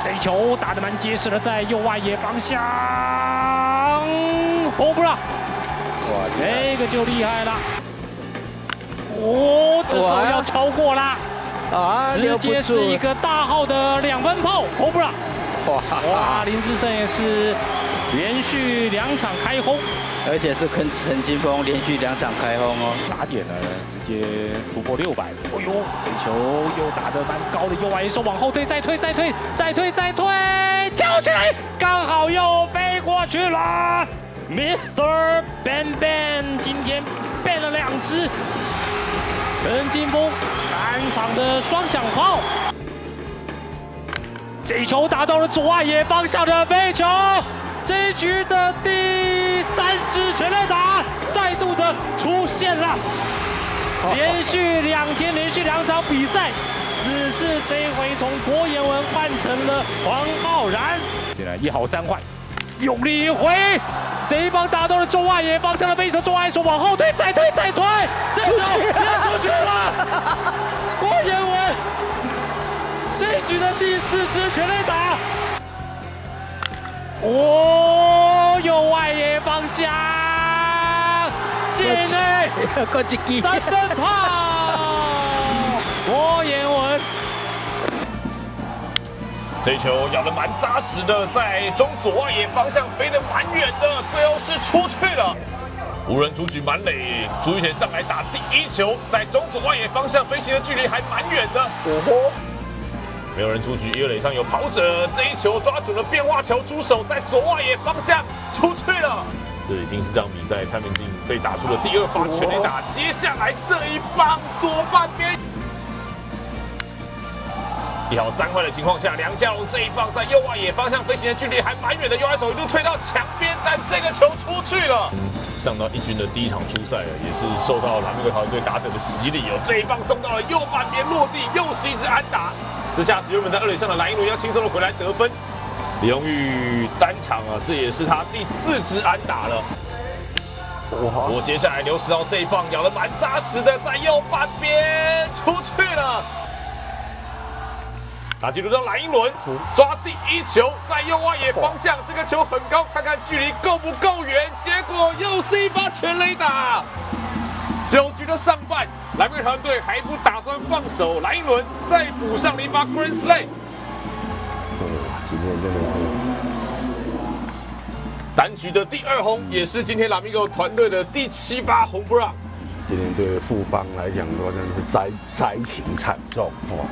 这一球打得蛮结实的，在右外野方向，哦不啦，哇，这个就厉害了，哦，这手要超过啦，直接是一个大号的2分炮，哦不啦，哇，林智胜也是连续2场开轰。 而且是跟陈金峰连续2场开轰哦，打点呢直接突破600。哎呦，这球又打得蛮高的，右外野手往后退，再退，跳起来，刚好又飞过去了。Mr. Ban Ban 今天 ban 了2支，陈金峰单场的双响炮，这一球打到了左外野方向的飞球。 这一局的第3支全垒打再度的出现了，连续2天，连续2场比赛，只是这一回从郭彦文换成了黄浩然。现在1好3坏，用力一挥，这一棒打到了中外野方向的飞球，中外野手往后退，再退，这球要出去了，郭彦文这一局的第4支全垒打。 哦，右外野方向，进内，3分炮，郭彦文，这球咬得蛮扎实的，在中左外野方向飞得蛮远的，最后是出去了。无人出局满垒，朱玉贤上来打第1球，在中左外野方向飞行的距离还蛮远的。没有人出局，1垒上有跑者，这一球抓准了变化球出手，在左外野方向出去了。这已经是这场比赛蔡明进被打出了第2发全垒打，接下来这一棒左半边1好3坏的情况下，梁家荣这一棒在右外野方向飞行的距离还蛮远的，右外手一路推到墙边，但这个球出去了。上到一军的第1场出赛了，也是受到蓝莓桃园队打者的洗礼哦。这一棒送到了右半边落地，又是一支安打。这下子原本在2垒上的蓝英伦要轻松的回来得分。李永玉单场啊，这也是他第4支安打了。我接下来刘时豪这一棒咬得蛮扎实的，在右半边出去了。打击轮到蓝英伦抓第1球，在右外野方向，这个球很高，看看距离够不够远，结果又是一发全垒打。9局的上半，蓝莓桃园队还不打算放手，蓝英伦再补上了一发 Grand Slam。今天真的是单局的第2轰，也是今天拉米狗团队的第7发红不让。今天对富邦来讲的话，真的是灾情惨重哦。